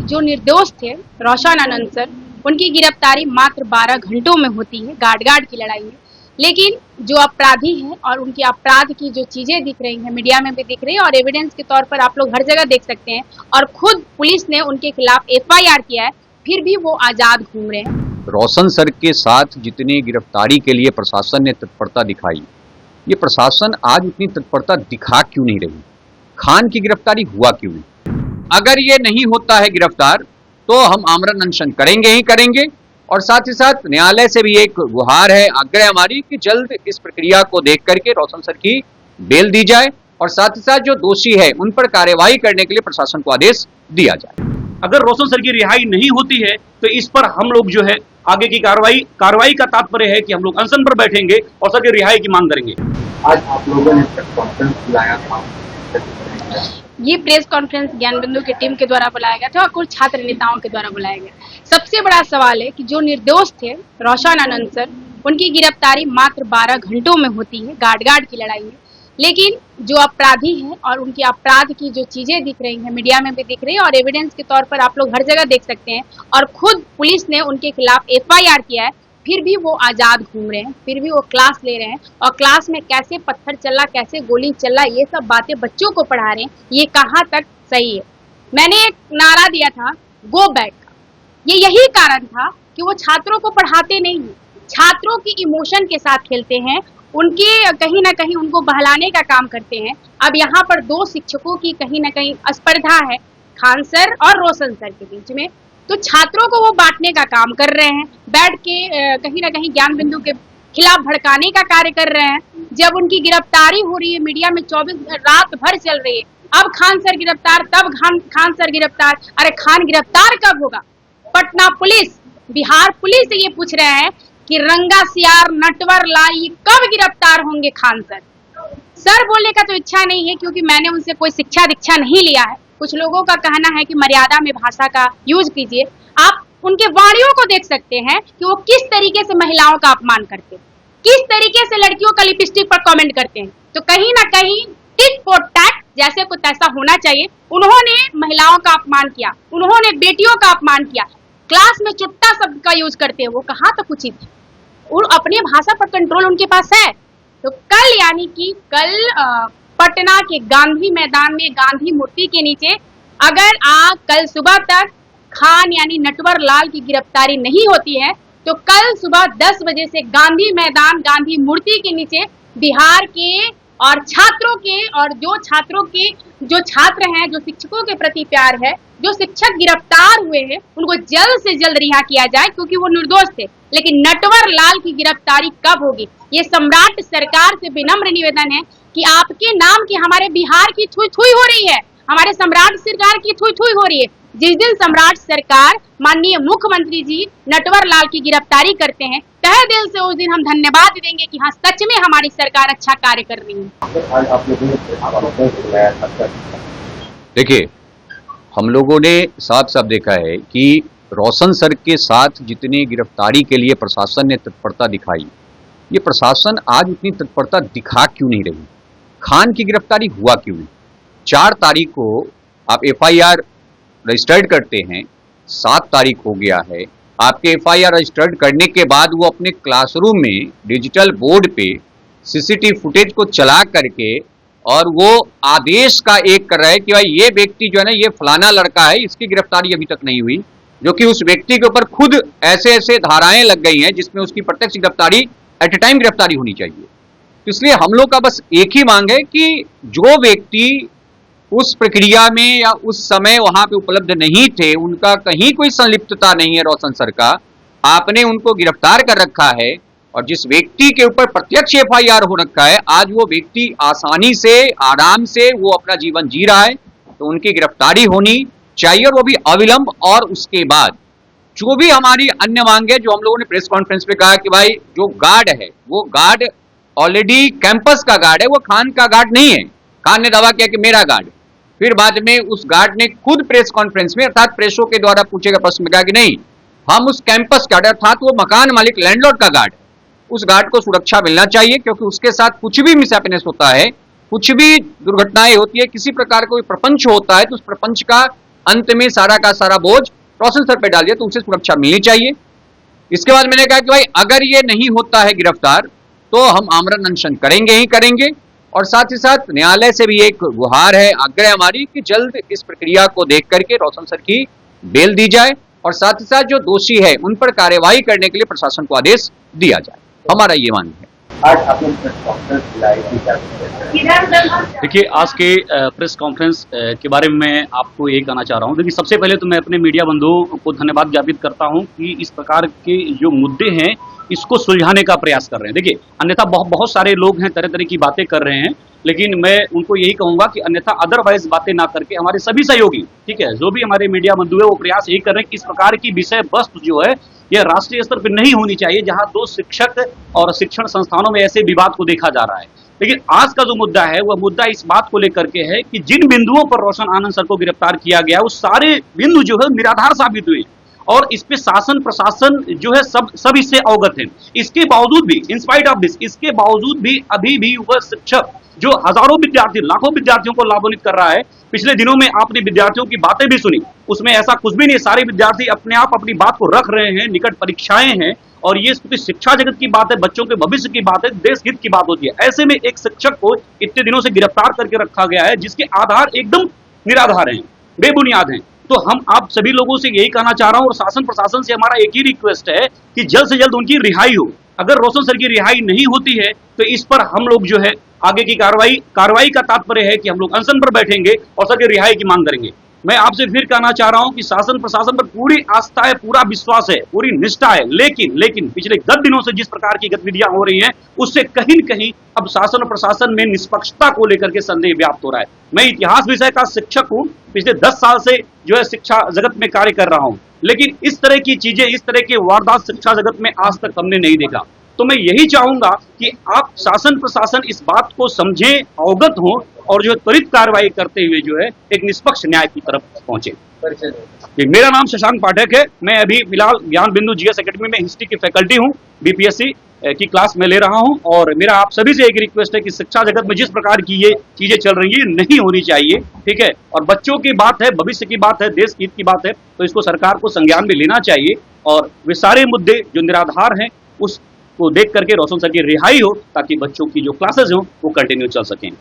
जो निर्दोष थे रोशन आनंद सर, उनकी गिरफ्तारी मात्र 12 घंटों में होती है गार्ड की लड़ाई में। लेकिन जो अपराधी हैं और उनके अपराध की जो चीजें दिख रही हैं, मीडिया में भी दिख रही है और एविडेंस के तौर पर आप लोग हर जगह देख सकते हैं, और खुद पुलिस ने उनके खिलाफ FIR किया है, फिर भी वो आजाद घूम रहे हैं। रोशन सर के साथ जितनी गिरफ्तारी के लिए प्रशासन ने तत्परता दिखाई, ये प्रशासन आज उतनी तत्परता दिखा क्यों नहीं रही? खान की गिरफ्तारी हुआ क्यों नहीं? अगर ये नहीं होता है गिरफ्तार तो हम आमरण अनशन करेंगे ही करेंगे, और साथ ही साथ न्यायालय से भी एक गुहार है, आग्रह हमारी कि जल्द इस प्रक्रिया को देख करके रोशन सर की बेल दी जाए और साथ ही साथ जो दोषी है उन पर कार्यवाही करने के लिए प्रशासन को आदेश दिया जाए। अगर रोशन सर की रिहाई नहीं होती है तो इस पर हम लोग जो है आगे की कार्रवाई का तात्पर्य है कि हम लोग अनशन पर बैठेंगे और सर की रिहाई की मांग करेंगे। आज आप लोगों ने प्रेस कॉन्फ्रेंस बुलाया था, ये प्रेस कॉन्फ्रेंस ज्ञान बिंदु की टीम के द्वारा बुलाया गया था और कुछ छात्र नेताओं के द्वारा बुलाया गया। सबसे बड़ा सवाल है कि जो निर्दोष थे रोशन आनंद सर, उनकी गिरफ्तारी मात्र 12 घंटों में होती है गार्ड की लड़ाई में। लेकिन जो अपराधी हैं और उनके अपराध की जो चीजें दिख रही हैं, मीडिया में भी दिख रही है और एविडेंस के तौर पर आप लोग हर जगह देख सकते हैं, और खुद पुलिस ने उनके खिलाफ FIR किया है, फिर भी वो आजाद घूम रहे हैं, फिर भी वो क्लास ले रहे हैं और क्लास में कैसे पत्थर चला, कैसे गोली चला, ये सब बातें बच्चों को पढ़ा रहे हैं। ये कहाँ तक सही है? मैंने एक नारा दिया था गो बैक का, ये यही कारण था कि वो छात्रों को पढ़ाते नहीं हैं, छात्रों की इमोशन के साथ खेलते हैं, उनके कहीं ना कहीं उनको बहलाने का काम करते हैं। अब यहाँ पर दो शिक्षकों की कहीं ना कहीं स्पर्धा है, खान सर और रोशन सर के बीच में, तो छात्रों को वो बांटने का काम कर रहे हैं, बैठ के कहीं ना कहीं ज्ञान बिंदु के खिलाफ भड़काने का कार्य कर रहे हैं। जब उनकी गिरफ्तारी हो रही है, मीडिया में 24 रात भर चल रही है, अब खान सर गिरफ्तार, तब खान सर गिरफ्तार, अरे खान गिरफ्तार कब होगा? पटना पुलिस, बिहार पुलिस से ये पूछ रहे हैं कि रंगा सियार नटवर लाई कब गिरफ्तार होंगे खान सर? सर बोलने का तो इच्छा नहीं है, क्योंकि मैंने उनसे कोई शिक्षा दीक्षा नहीं लिया है। कुछ लोगों का कहना है कि मर्यादा में भाषा का यूज कीजिए। आप उनके वाणियों को देख सकते हैं कि वो किस तरीके से महिलाओं का अपमान करते हैं, किस तरीके से लड़कियों का लिपस्टिक पर कमेंट करते हैं। तो कहीं ना कहीं टिट फॉर टैट जैसे कुछ ऐसा होना चाहिए। उन्होंने महिलाओं का अपमान किया, उन्होंने बेटियों का अपमान किया, क्लास में चुट्टा शब्द का यूज करते हैं, वो कहाँ तक उचित है? और अपनी भाषा पर कंट्रोल उनके पास है। तो कल यानी कि कल पटना के गांधी मैदान में गांधी मूर्ति के नीचे अगर कल सुबह तक खान यानी नटवर लाल की गिरफ्तारी नहीं होती है, तो कल सुबह 10 बजे से गांधी मैदान गांधी मूर्ति के नीचे बिहार के और छात्रों के, और जो छात्र हैं, जो शिक्षकों के प्रति प्यार है, जो शिक्षक गिरफ्तार हुए हैं, उनको जल्द से जल्द रिहा किया जाए, क्योंकि वो निर्दोष थे। लेकिन नटवर लाल की गिरफ्तारी कब होगी? ये सम्राट सरकार से विनम्र निवेदन है कि आपके नाम की हमारे बिहार की थुई थुई हो रही है, हमारे सम्राट सरकार की थुई थुई हो रही है। जिस दिन सम्राट सरकार माननीय मुख्यमंत्री जी नटवर लाल की गिरफ्तारी करते हैं, तहे दिल से उस दिन हम धन्यवाद देंगे कि हाँ, सच में हमारी सरकार अच्छा कार्य कर रही है। देखिए, हम लोगों ने साफ साफ देखा है कि रोशन सर के साथ जितनी गिरफ्तारी के लिए प्रशासन ने तत्परता दिखाई, ये प्रशासन आज उतनी तत्परता दिखा क्यों नहीं रही? खान की गिरफ्तारी हुआ क्यों नहीं? 4 तारीख को आप FIR रजिस्टर्ड करते हैं, 7 तारीख हो गया है, आपके FIR रजिस्टर्ड करने के बाद वो अपने क्लासरूम में डिजिटल बोर्ड पे CCTV फुटेज को चला करके और वो आदेश का एक कर रहा है कि भाई ये व्यक्ति जो है ना, ये फलाना लड़का है, इसकी गिरफ्तारी अभी तक नहीं हुई, जो कि उस व्यक्ति के ऊपर खुद ऐसे ऐसे धाराएं लग गई हैं जिसमें उसकी प्रत्यक्ष गिरफ्तारी एट ए टाइम गिरफ्तारी होनी चाहिए। तो इसलिए हम लोग का बस एक ही मांग है कि जो व्यक्ति उस प्रक्रिया में या उस समय वहां पे उपलब्ध नहीं थे, उनका कहीं कोई संलिप्तता नहीं है रोशन सर का, आपने उनको गिरफ्तार कर रखा है, और जिस व्यक्ति के ऊपर प्रत्यक्ष FIR हो रखा है, आज वो व्यक्ति आसानी से आराम से वो अपना जीवन जी रहा है, तो उनकी गिरफ्तारी होनी चाहिए, और वो भी अविलंब। और उसके बाद जो भी हमारी अन्य मांग है, जो हम लोगों ने प्रेस कॉन्फ्रेंस पे कहा कि भाई जो गार्ड है, वो गार्ड ऑलरेडी कैंपस का गार्ड है, वो खान का गार्ड नहीं है। खान ने दावा किया कि मेरा गार्ड, फिर बाद में उस गार्ड ने खुद प्रेस कॉन्फ्रेंस में अर्थात प्रेसों के द्वारा पूछे गए प्रश्न में कहा कि नहीं, हम उस कैंपस गार्ड अर्थात वो मकान मालिक लैंडलॉर्ड का गार्ड, उस गार्ड को सुरक्षा मिलना चाहिए, क्योंकि उसके साथ कुछ भी मिसहैपनेस होता है, कुछ भी दुर्घटनाएं होती है, किसी प्रकार का कोई प्रपंच होता है, तो उस प्रपंच का अंत में सारा का सारा बोझ रोशन सर पे डाल दिया, तो उसे सुरक्षा मिलनी चाहिए। इसके बाद मैंने कहा कि भाई अगर ये नहीं होता है गिरफ्तार तो हम आमरण अनशन करेंगे ही करेंगे, और साथ ही साथ न्यायालय से भी एक गुहार है, आग्रह हमारी कि जल्द इस प्रक्रिया को देख करके रोशन सर की बेल दी जाए और साथ ही साथ जो दोषी है उन पर कार्यवाही करने के लिए प्रशासन को आदेश दिया जाए। हमारा ये मानना है। आज आपने प्रेस कॉन्फ्रेंस बुलाई थी, क्या देखिए, आज के प्रेस कॉन्फ्रेंस के बारे में मैं आपको यही कहना चाह रहा हूँ। देखिए, सबसे पहले तो मैं अपने मीडिया बंधुओं को धन्यवाद ज्ञापित करता हूँ कि इस प्रकार के जो मुद्दे हैं इसको सुलझाने का प्रयास कर रहे हैं। देखिए, अन्यथा बहुत सारे लोग हैं तरह तरह की बातें कर रहे हैं, लेकिन मैं उनको यही कहूंगा कि अन्यथा अदरवाइज बातें ना करके हमारे सभी सहयोगी, ठीक है, जो भी हमारे मीडिया बंधु है वो प्रयास यही कर रहे हैं कि इस प्रकार की विषय वस्तु जो है यह राष्ट्रीय स्तर पर नहीं होनी चाहिए, जहां दो शिक्षक और शिक्षण संस्थानों में ऐसे विवाद को देखा जा रहा है। लेकिन आज का जो मुद्दा है वह मुद्दा इस बात को लेकर के है कि जिन बिंदुओं पर रोशन आनंद सर को गिरफ्तार किया गया वो सारे बिंदु जो है निराधार साबित हुए और इस पे शासन प्रशासन जो है सब इससे अवगत है। इसके बावजूद भी, इंस्पाइट ऑफ दिस, इसके बावजूद भी अभी भी वह शिक्षक जो हजारों विद्यार्थी, लाखों विद्यार्थियों को लाभान्वित कर रहा है, पिछले दिनों में आपने विद्यार्थियों की बातें भी सुनी, उसमें ऐसा कुछ भी नहीं, सारे विद्यार्थी अपने आप अपनी बात को रख रहे हैं, निकट परीक्षाएं हैं और ये शिक्षा जगत की बात है, बच्चों के भविष्य की बात है, देश हित की बात होती है। ऐसे में एक शिक्षक को इतने दिनों से गिरफ्तार करके रखा गया है जिसके आधार एकदम निराधार हैं, बेबुनियाद हैं। तो हम आप सभी लोगों से यही कहना चाह रहा हूं और शासन प्रशासन से हमारा एक ही रिक्वेस्ट है कि जल्द से जल्द उनकी रिहाई हो। अगर रोशन सर की रिहाई नहीं होती है तो इस पर हम लोग जो है आगे की कार्रवाई का तात्पर्य है कि हम लोग अनशन पर बैठेंगे और सर की रिहाई की मांग करेंगे। मैं आपसे फिर कहना चाह रहा हूं कि शासन प्रशासन पर पूरी आस्था है, पूरा विश्वास है, पूरी निष्ठा है, लेकिन पिछले 10 दिनों से जिस प्रकार की गतिविधियां हो रही हैं उससे कहीं न कहीं अब शासन और प्रशासन में निष्पक्षता को लेकर के संदेह व्याप्त हो रहा है। मैं इतिहास विषय का शिक्षक हूं, पिछले 10 साल से जो है शिक्षा जगत में कार्य कर रहा हूं, लेकिन इस तरह की चीजें, इस तरह के वारदात शिक्षा जगत में आज तक हमने नहीं देखा। तो मैं यही चाहूंगा कि आप शासन प्रशासन इस बात को समझें, अवगत हो और जो त्वरित कार्रवाई करते हुए जो है एक निष्पक्ष न्याय की तरफ पहुंचे। मेरा नाम शशांक पाठक है, मैं अभी फिलहाल ज्ञान बिंदु जीएस एकेडमी में हिस्ट्री की फैकल्टी हूं, बीपीएससी की क्लास में ले रहा हूं और मेरा आप सभी से एक रिक्वेस्ट है कि शिक्षा जगत में जिस प्रकार की ये चीजें चल रही है नहीं होनी चाहिए, ठीक है, और बच्चों की बात है, भविष्य की बात है, देश हित की बात है, तो इसको सरकार को संज्ञान में लेना चाहिए और वे सारे मुद्दे जो निराधार हैं उसको देख करके रोशन सर की रिहाई हो ताकि बच्चों की जो क्लासेज हो वो कंटिन्यू चल सकें।